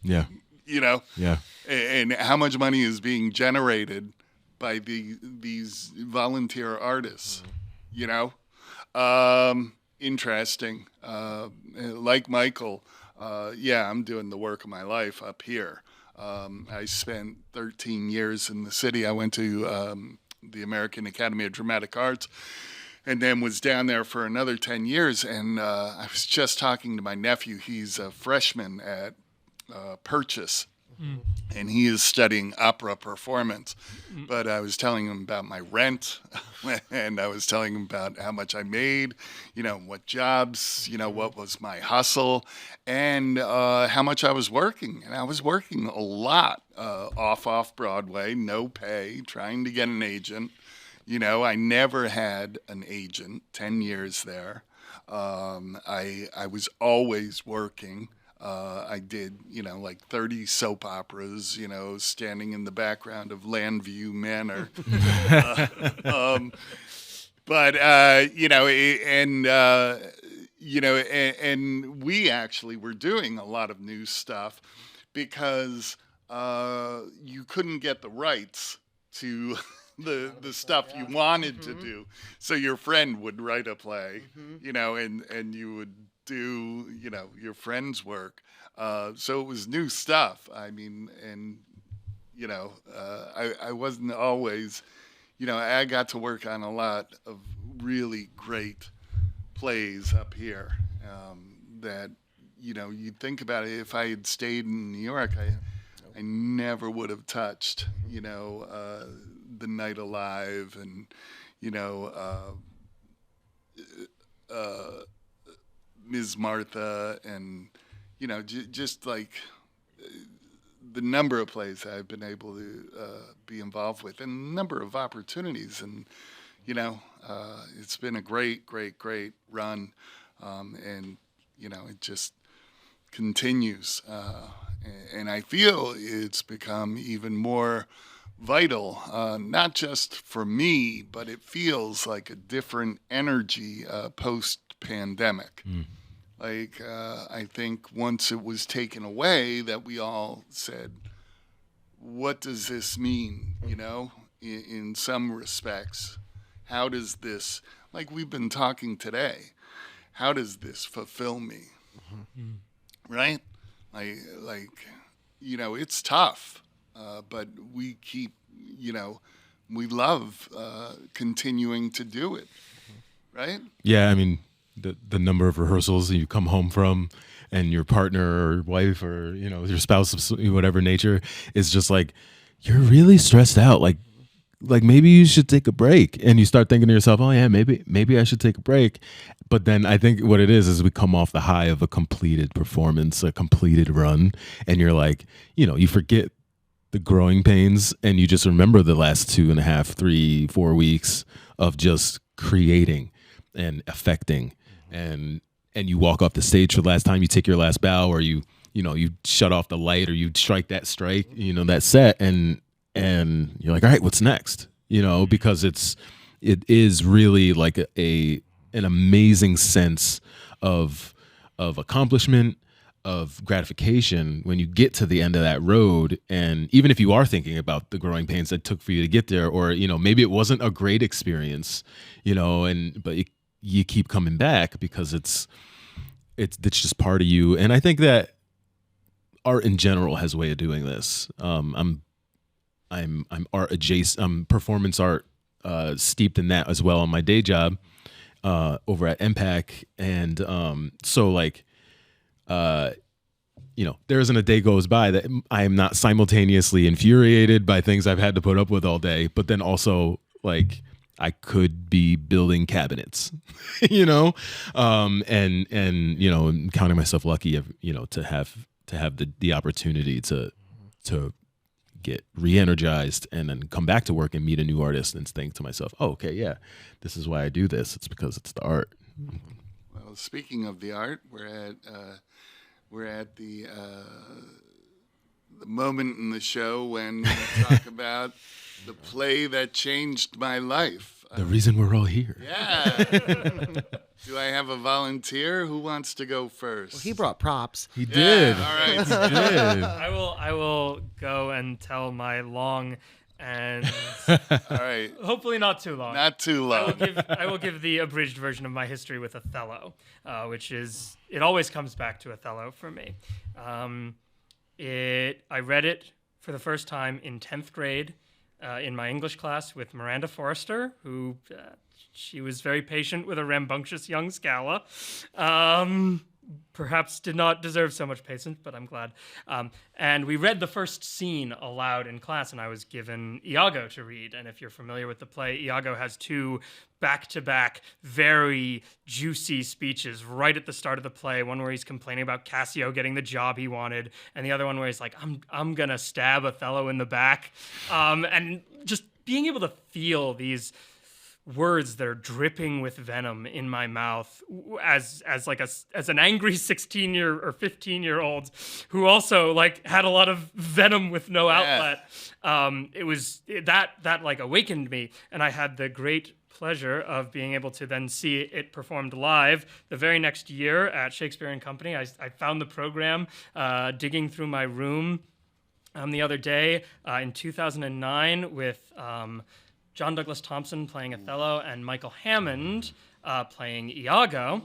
Speaker 3: Yeah. Yeah.
Speaker 1: And how much money is being generated by these volunteer artists, Interesting. Like Michael, I'm doing the work of my life up here. I spent 13 years in the city. I went to the American Academy of Dramatic Arts, and then was down there for another 10 years. And I was just talking to my nephew. He's a freshman at Purchase, and he is studying opera performance. But I was telling him about my rent, and I was telling him about how much I made, what jobs, what was my hustle, and how much I was working. And I was working a lot off Broadway, no pay, trying to get an agent. I never had an agent, 10 years there. I was always working. I did, like 30 soap operas, standing in the background of Landview Manor. And we actually were doing a lot of new stuff because you couldn't get the rights to the stuff you wanted to do. So your friend would write a play, and you would do, your friend's work. So it was new stuff. I mean, and, I wasn't always, I got to work on a lot of really great plays up here that, you think about it, if I had stayed in New York, I never would have touched, The Night Alive and, Ms. Martha and, just like the number of plays I've been able to be involved with and a number of opportunities. And, it's been a great run. And, it just continues. And I feel it's become even more vital, not just for me, but it feels like a different energy post-pandemic. Like, I think once it was taken away that we all said, what does this mean, in some respects? How does this, like we've been talking today, how does this fulfill me? Right? Like, it's tough, but we keep, we love continuing to do it, right?
Speaker 3: Yeah, I mean, the number of rehearsals you come home from and your partner or wife or, your spouse of whatever nature is just like, you're really stressed out. Like maybe you should take a break. And you start thinking to yourself, oh yeah, maybe I should take a break. But then I think what it is we come off the high of a completed performance, a completed run. And you're like, you forget the growing pains and you just remember the last 2.5, 3, 4 weeks of just creating and affecting. And you walk off the stage for the last time, you take your last bow, or you shut off the light, or you strike, that set, and you're like, all right, what's next? Because it is really like an amazing sense of accomplishment, of gratification when you get to the end of that road. And even if you are thinking about the growing pains that took for you to get there, or maybe it wasn't a great experience, but you keep coming back because it's just part of you. And I think that art in general has a way of doing this. I'm art adjacent. I'm performance art steeped in that as well on my day job over at MPAC. And so like there isn't a day goes by that I am not simultaneously infuriated by things I've had to put up with all day, but then also like I could be building cabinets, and counting myself lucky, to have the opportunity to get re-energized and then come back to work and meet a new artist and think to myself, oh, okay, yeah, this is why I do this. It's because it's the art.
Speaker 1: Well, speaking of the art, we're at the moment in the show when we talk about the play that changed my life.
Speaker 3: The reason we're all here.
Speaker 1: Yeah. Do I have a volunteer? Who wants to go first?
Speaker 4: Well, he brought props.
Speaker 3: He did.
Speaker 1: All right.
Speaker 3: He did.
Speaker 2: I will go and tell my long and
Speaker 1: All right.
Speaker 2: hopefully not too long.
Speaker 1: Not too long.
Speaker 2: I will give the abridged version of my history with Othello, which is, it always comes back to Othello for me. I read it for the first time in 10th grade in my English class with Miranda Forrester, who she was very patient with a rambunctious young Scala. Perhaps did not deserve so much patience, but I'm glad. And we read the first scene aloud in class, and I was given Iago to read. And if you're familiar with the play, Iago has two back-to-back, very juicy speeches right at the start of the play. One where he's complaining about Cassio getting the job he wanted, and the other one where he's like, I'm gonna stab Othello in the back. And just being able to feel these words that are dripping with venom in my mouth as an angry 16-year or 15-year-old who also like had a lot of venom with no outlet. That like awakened me, and I had the great pleasure of being able to then see it performed live the very next year at Shakespeare and Company. I found the program digging through my room the other day in 2009 with John Douglas Thompson playing Othello and Michael Hammond playing Iago.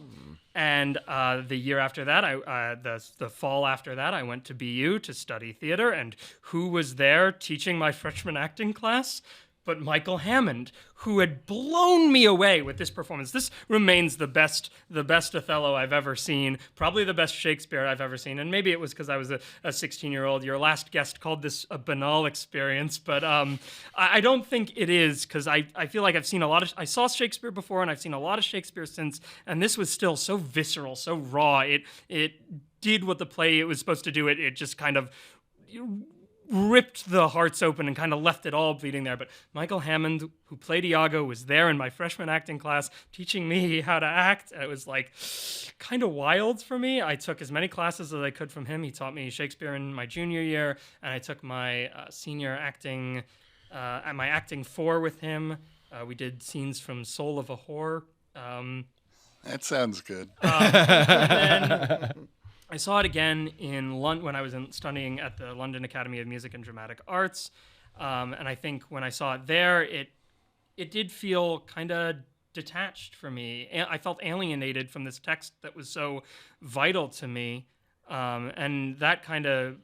Speaker 2: And the year after that, the fall after that, I went to BU to study theater. And who was there teaching my freshman acting class? But Michael Hammond, who had blown me away with this performance. This remains the best Othello I've ever seen, probably the best Shakespeare I've ever seen. And maybe it was because I was a 16-year-old. Your last guest called this a banal experience, but I don't think it is, because I feel like I saw Shakespeare before, and I've seen a lot of Shakespeare since, and this was still so visceral, so raw. It did what the play it was supposed to do. It just kind of ripped the hearts open and kind of left it all bleeding there. But Michael Hammond, who played Iago, was there in my freshman acting class teaching me how to act. And it was like kind of wild for me. I took as many classes as I could from him. He taught me Shakespeare in my junior year, and I took my senior acting at my acting 4 with him. We did scenes from Soul of a Whore.
Speaker 1: That sounds good.
Speaker 2: And then I saw it again in London when I was studying at the London Academy of Music and Dramatic Arts, and I think when I saw it there, it did feel kind of detached for me. I felt alienated from this text that was so vital to me, and that kind of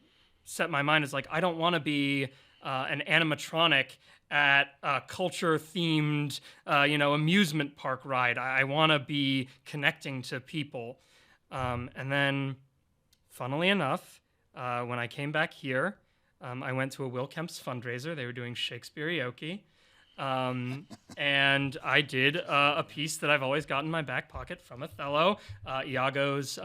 Speaker 2: set my mind as like, I don't want to be an animatronic at a culture-themed, amusement park ride. I want to be connecting to people, and then. Funnily enough, when I came back here, I went to a Will Kemp's fundraiser. They were doing Shakespeareoke. And I did a piece that I've always got in my back pocket from Othello, Iago's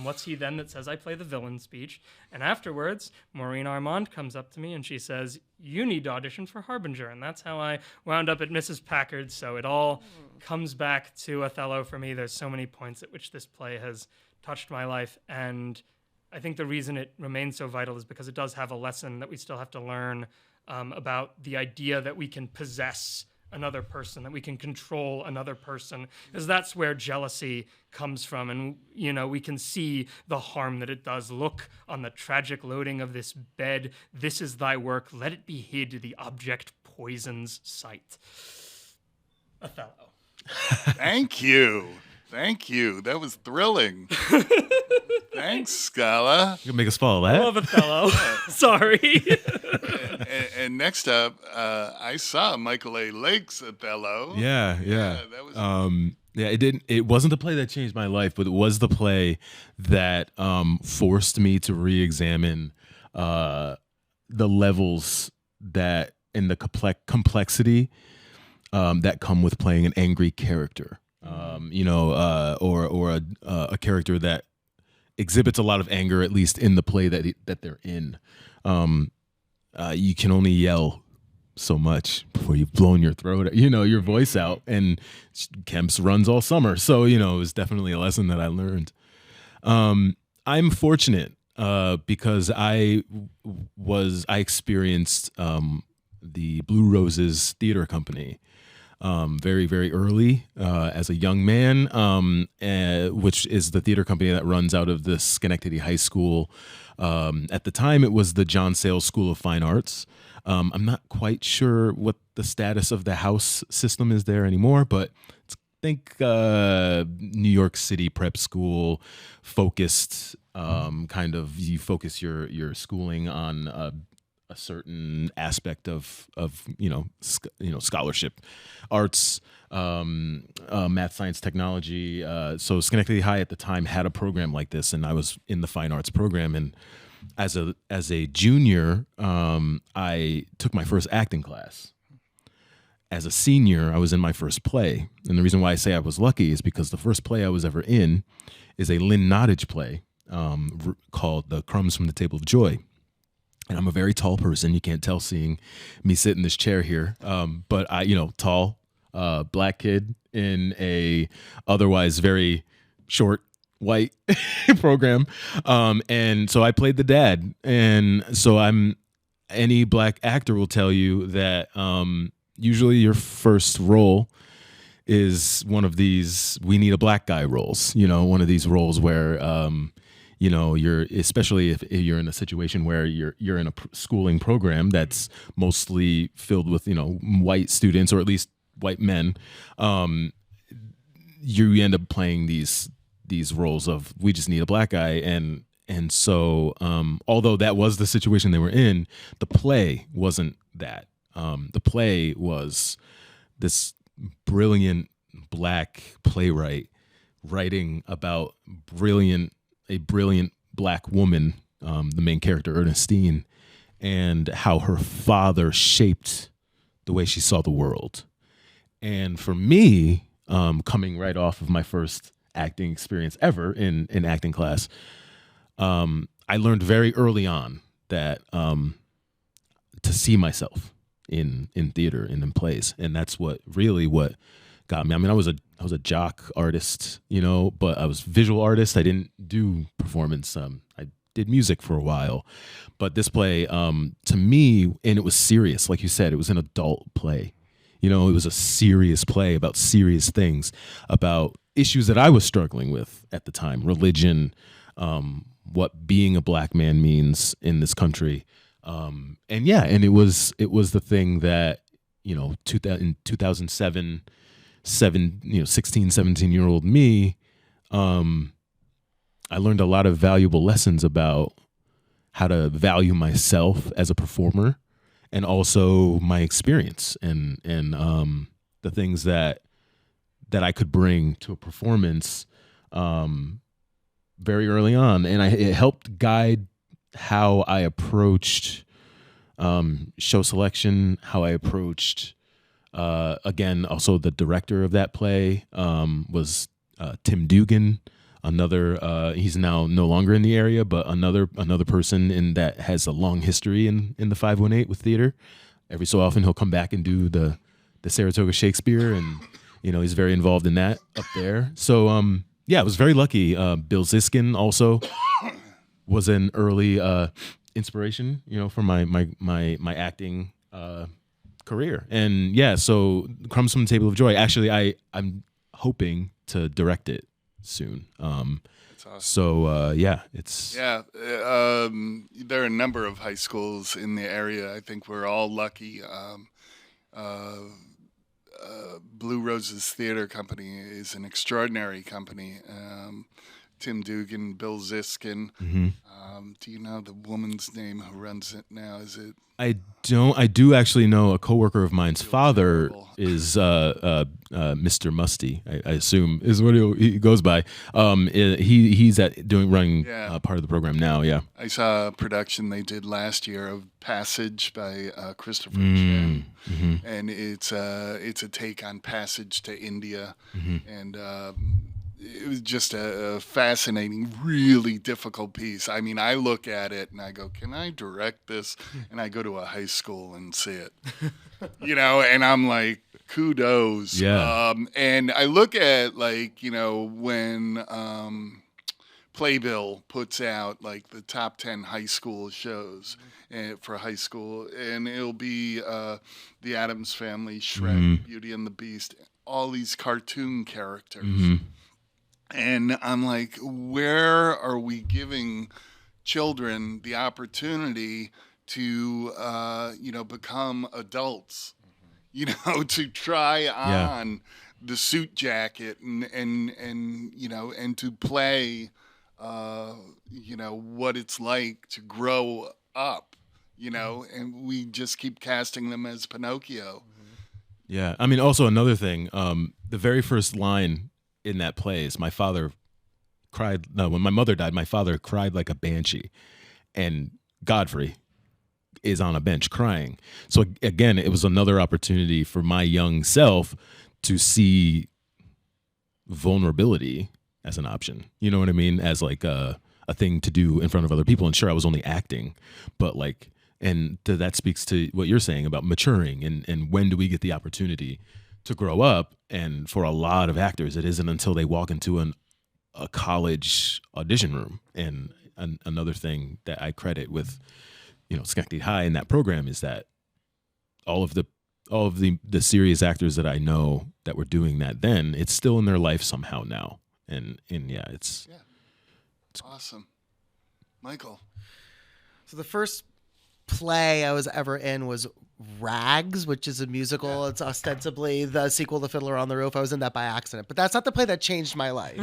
Speaker 2: What's He Then That Says I Play the Villain speech. And afterwards, Maureen Armand comes up to me and she says, you need to audition for Harbinger. And that's how I wound up at Mrs. Packard. So it all comes back to Othello for me. There's so many points at which this play has touched my life. And I think the reason it remains so vital is because it does have a lesson that we still have to learn about the idea that we can possess another person, that we can control another person, because that's where jealousy comes from. And, we can see the harm that it does. Look on the tragic loading of this bed. This is thy work. Let it be hid. The object poisons sight. Othello.
Speaker 1: Thank you. That was thrilling. Thanks, Scala.
Speaker 3: You can make us follow that.
Speaker 2: I love Othello. Sorry.
Speaker 1: And next up, I saw Michael A. Lake's Othello.
Speaker 3: Yeah.
Speaker 1: That was
Speaker 3: It wasn't the play that changed my life, but it was the play that forced me to re-examine the levels that and the complexity that come with playing an angry character. Or a character that exhibits a lot of anger, at least in the play that they're in. You can only yell so much before you've blown your throat, your voice out. And Kemp's runs all summer, so it was definitely a lesson that I learned. I'm fortunate because I experienced the Blue Roses Theater Company. Very, very early as a young man, which is the theater company that runs out of the Schenectady High School. At the time, it was the John Sayles School of Fine Arts. I'm not quite sure what the status of the house system is there anymore, but it's think New York City prep school focused, kind of, you focus your schooling on a certain aspect of scholarship, arts, math, science, technology. So Schenectady High at the time had a program like this, and I was in the fine arts program. And as a junior, I took my first acting class. As a senior, I was in my first play. And the reason why I say I was lucky is because the first play I was ever in is a Lynn Nottage play called The Crumbs from the Table of Joy. And I'm a very tall person. You can't tell seeing me sit in this chair here. But I, tall, black kid in a otherwise very short, white program. And so I played the dad. And so any black actor will tell you that usually your first role is one of these "we need a black guy" roles. One of these roles where you're, especially if you're in a situation where you're in a schooling program that's mostly filled with white students, or at least white men. You end up playing these roles of "we just need a black guy," and so although that was the situation they were in, the play wasn't that. The play was this brilliant black playwright writing about a brilliant black woman, the main character, Ernestine, and how her father shaped the way she saw the world. And for me, coming right off of my first acting experience ever in acting class, I learned very early on that to see myself in theater and in plays, and that's what got me. I mean, I was a jock artist, but I was visual artist. I didn't do performance. I did music for a while, but this play, to me, and it was serious, like you said, it was an adult play. It was a serious play about serious things, about issues that I was struggling with at the time: religion, what being a black man means in this country. And it was the thing that, in 2007, 16, 17-year-old me, I learned a lot of valuable lessons about how to value myself as a performer, and also my experience and the things that I could bring to a performance very early on. And it helped guide how I approached show selection, how I approached, again, also the director of that play was Tim Dugan, another, he's now no longer in the area, but another person that has a long history in the 518 with theater. Every so often he'll come back and do the Saratoga Shakespeare, and he's very involved in that up there. So I was very lucky. Bill Ziskin also was an early inspiration, for my acting career. And so Crumbs from the Table of Joy, actually I'm hoping to direct it soon.
Speaker 1: That's awesome.
Speaker 3: So it's
Speaker 1: there are a number of high schools in the area. I think we're all lucky. Blue Roses Theater Company is an extraordinary company. Tim Dugan, Bill Ziskin.
Speaker 3: Mm-hmm.
Speaker 1: Do you know the woman's name who runs it now? Is it?
Speaker 3: I don't. I do actually know a coworker of mine's father is Mr. Musty. I assume is what he goes by. He's running part of the program now. Yeah,
Speaker 1: I saw a production they did last year of Passage by Christopher Chen,
Speaker 3: mm-hmm.
Speaker 1: and it's a take on Passage to India,
Speaker 3: mm-hmm.
Speaker 1: and it was just a fascinating, really difficult piece. I mean, I look at it and I go, can I direct this? And I go to a high school and see it, and I'm like, kudos.
Speaker 3: Yeah.
Speaker 1: And I look at, when Playbill puts out, the top 10 high school shows for high school, and it'll be The Addams Family, Shrek,
Speaker 3: mm-hmm.
Speaker 1: Beauty and the Beast, all these cartoon characters.
Speaker 3: Mm-hmm.
Speaker 1: And I'm like, where are we giving children the opportunity to, become adults, to try on the suit jacket and and to play what it's like to grow up, and we just keep casting them as Pinocchio.
Speaker 3: Yeah. I mean, also another thing, the very first line in that play is my father cried. No, when my mother died, my father cried like a banshee. And Godfrey is on a bench crying. So again, it was another opportunity for my young self to see vulnerability as an option. You know what I mean? As like a thing to do in front of other people. And sure, I was only acting, but like, and that speaks to what you're saying about maturing and when do we get the opportunity to grow up. And for a lot of actors, it isn't until they walk into a college audition room. And another thing that I credit with, Schenectady High in that program is that all of the serious actors that I know that were doing that then, it's still in their life somehow now. And yeah, it's
Speaker 1: awesome. Michael.
Speaker 4: So the first play I was ever in was Rags, which is a musical. It's ostensibly the sequel to Fiddler on the Roof. I was in that by accident, but that's not the play that changed my life.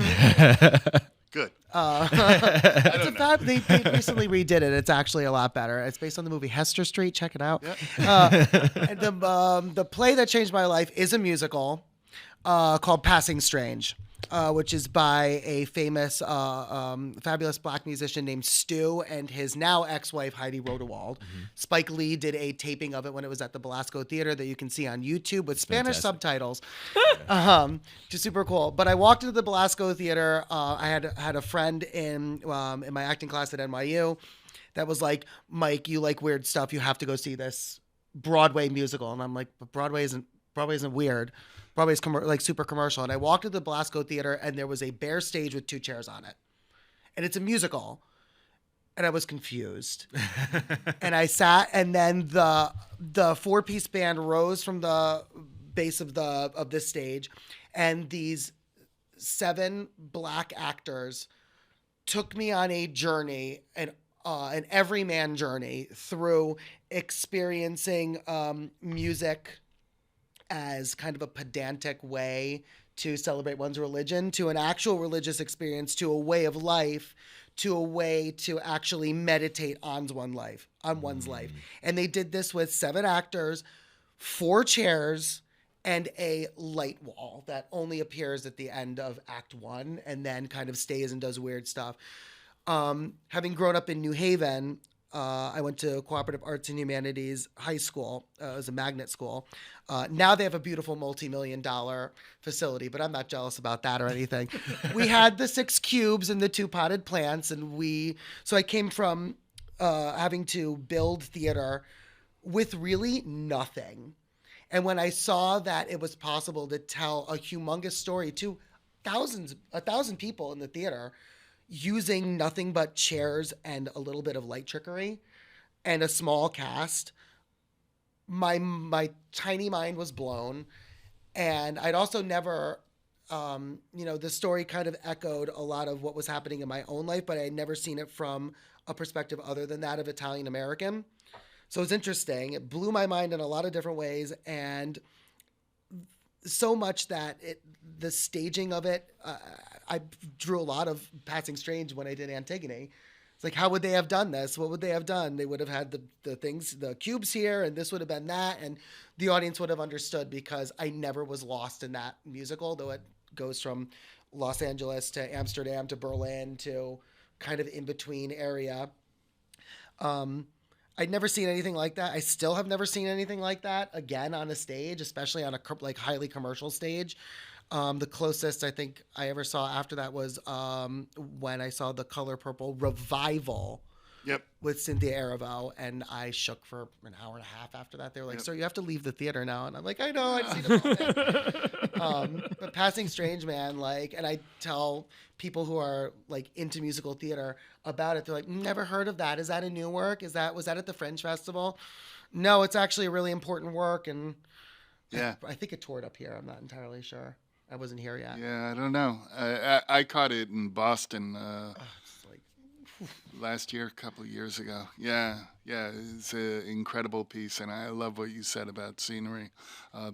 Speaker 1: Good.
Speaker 4: They recently redid it. It's actually a lot better. It's based on the movie Hester Street. Check it out. And the play that changed my life is a musical called Passing Strange. Which is by a famous, fabulous black musician named Stu and his now ex-wife Heidi Rodewald. Mm-hmm. Spike Lee did a taping of it when it was at the Belasco Theater that you can see on YouTube with Spanish subtitles. Just super cool. But I walked into the Belasco Theater. I had a friend in my acting class at NYU that was like, Mike, you like weird stuff. You have to go see this Broadway musical. And I'm like, but Broadway isn't weird. Broadway's super commercial. And I walked to the Belasco Theater and there was a bare stage with 2 chairs on it. And it's a musical. And I was confused. And I sat, and then the 4-piece band rose from the base of this stage, and these 7 black actors took me on a journey, an everyman journey through experiencing music as kind of a pedantic way to celebrate one's religion, to an actual religious experience, to a way of life, to a way to actually meditate on one's life. And they did this with 7 actors, 4 chairs, and a light wall that only appears at the end of Act 1 and then kind of stays and does weird stuff. Having grown up in New Haven, I went to Cooperative Arts and Humanities High School. It was a magnet school. Now they have a beautiful multi-million-dollar facility, but I'm not jealous about that or anything. We had the 6 cubes and the 2 potted plants, so I came from having to build theater with really nothing. And when I saw that it was possible to tell a humongous story to 1,000 people in the theater using nothing but chairs and a little bit of light trickery and a small cast, my tiny mind was blown. And I'd also never, the story kind of echoed a lot of what was happening in my own life, but I had never seen it from a perspective other than that of Italian American. So it's interesting. It blew my mind in a lot of different ways, and so much that the staging of it, I drew a lot of Passing Strange when I did Antigone. It's like, how would they have done this? What would they have done? They would have had the cubes here, and this would have been that, and the audience would have understood, because I never was lost in that musical, though it goes from Los Angeles to Amsterdam to Berlin to kind of in between area. I'd never seen anything like that. I still have never seen anything like that again on a stage, especially on a highly commercial stage. The closest I think I ever saw after that was when I saw The Color Purple revival.
Speaker 1: Yep.
Speaker 4: With Cynthia Erivo, and I shook for an hour and a half after that. They were like, "Sir, you have to leave the theater now," and I'm like, "I know, I've seen it all day." But Passing Strange, man, and I tell people who are into musical theater about it. They're like, "Never heard of that. Is that a new work? Was that at the Fringe Festival?" No, it's actually a really important work, and I think it toured up here. I'm not entirely sure. I wasn't here yet.
Speaker 1: Yeah, I don't know. I caught it in Boston. last year, a couple of years ago. Yeah, it's an incredible piece, and I love what you said about scenery,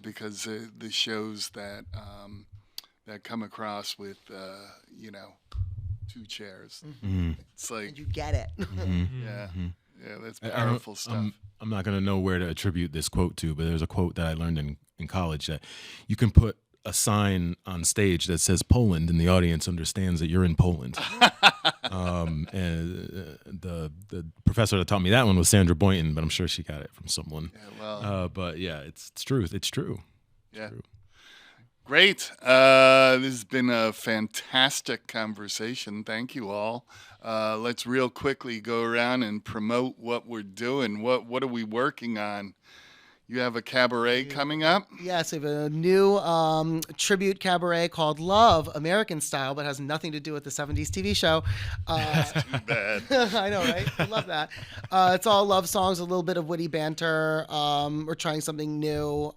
Speaker 1: because the shows that come across with two chairs. It's like
Speaker 4: And you get it.
Speaker 1: yeah, that's powerful stuff.
Speaker 3: I'm not going to know where to attribute this quote to, but there's a quote that I learned in college that you can put a sign on stage that says Poland, and the audience understands that you're in Poland. And the professor that taught me that one was Sandra Boynton, but I'm sure she got it from someone.
Speaker 1: Yeah, well,
Speaker 3: but yeah, it's truth. It's true.
Speaker 1: yeah. Great. This has been a fantastic conversation. Thank you all. Let's real quickly go around and promote what we're doing. What are we working on? You have a cabaret coming up?
Speaker 4: Yes, we have a new tribute cabaret called Love, American Style, but has nothing to do with the 70s TV show.
Speaker 1: Too bad.
Speaker 4: I know, right? I love that. It's all love songs, a little bit of witty banter. We're trying something new.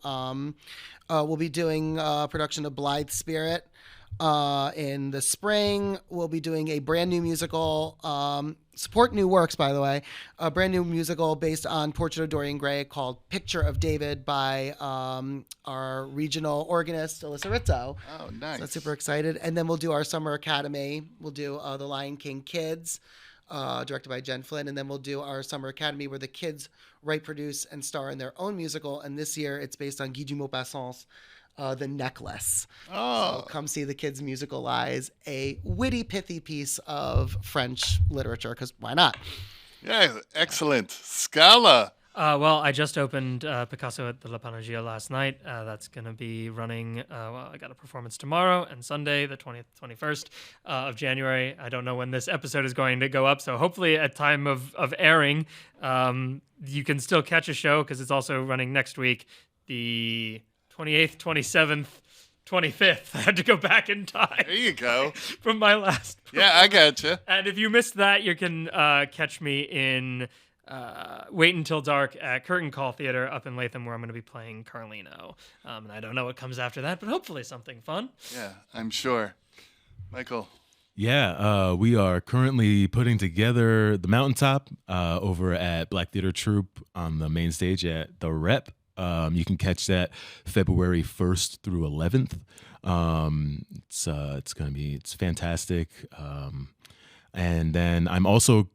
Speaker 4: We'll be doing a production of Blithe Spirit in the spring. We'll be doing a brand new musical, support new works, by the way, a brand new musical based on Portrait of Dorian Gray called Picture of David by our regional organist, Alyssa Rizzo.
Speaker 1: Oh, nice.
Speaker 4: So that's super excited. And then we'll do our Summer Academy. We'll do The Lion King Kids, directed by Jen Flynn. And then we'll do our Summer Academy where the kids write, produce, and star in their own musical. And this year it's based on Guy de Maupassant's The Necklace.
Speaker 1: Oh.
Speaker 4: So come see the kids' musicalize a witty, pithy piece of French literature, because why not?
Speaker 1: Yeah, excellent. Scala.
Speaker 2: Well, I just opened Picasso at the Lapin Agile last night. That's going to be running, I got a performance tomorrow and Sunday, the 20th, 21st of January. I don't know when this episode is going to go up, so hopefully at time of airing, you can still catch a show, because it's also running next week, the 28th, 27th, 25th. I had to go back in time.
Speaker 1: There you go.
Speaker 2: From my last
Speaker 1: Yeah, I gotcha.
Speaker 2: And if you missed that, you can catch me in Wait Until Dark at Curtain Call Theater up in Latham, where I'm going to be playing Carlino. And I don't know what comes after that, but hopefully something fun.
Speaker 1: Yeah, I'm sure. Michael.
Speaker 3: Yeah, we are currently putting together the Mountaintop over at Black Theater Troupe on the main stage at the Rep. You can catch that February 1st through 11th. It's fantastic. And then I'm also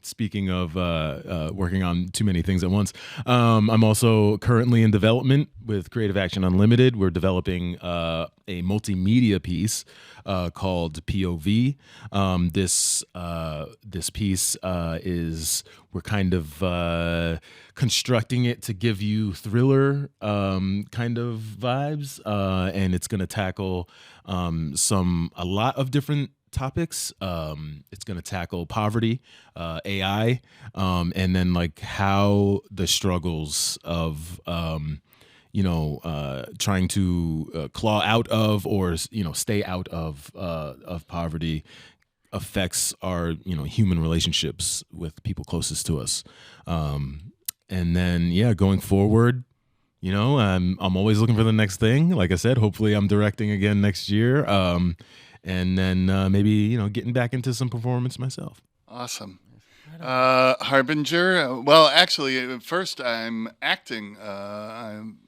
Speaker 3: speaking of working on too many things at once, I'm also currently in development with Creative Action Unlimited. We're developing a multimedia piece called POV. This piece is, we're kind of constructing it to give you thriller kind of vibes, and it's going to tackle a lot of different topics. It's going to tackle poverty, AI, and then like how the struggles of trying to claw out of or stay out of poverty affects our human relationships with people closest to us. And then going forward, I'm always looking for the next thing. Like I said, hopefully I'm directing again next year. And then maybe, getting back into some performance myself.
Speaker 1: Awesome. Harbinger. Well, actually, first I'm acting. I'm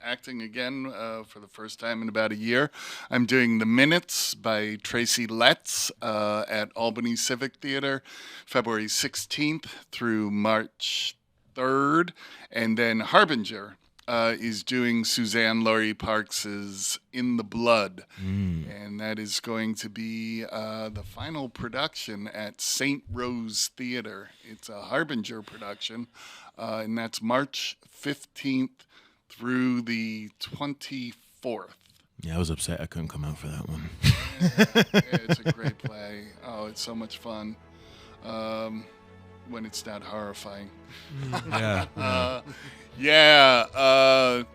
Speaker 1: acting again for the first time in about a year. I'm doing The Minutes by Tracy Letts at Albany Civic Theater, February 16th through March 3rd. And then Harbinger is doing Suzanne Laurie Parks's In the Blood. And that is going to be the final production at St. Rose Theater. It's a Harbinger production, and that's March 15th through the 24th.
Speaker 3: Yeah, I was upset I couldn't come out for that one.
Speaker 1: Yeah, it's a great play. Oh, it's so much fun. When it's not horrifying.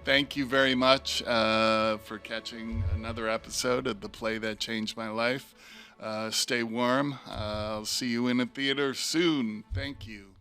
Speaker 1: Thank you very much for catching another episode of The Play That Changed My Life. Stay warm. I'll see you in a theater soon. Thank you.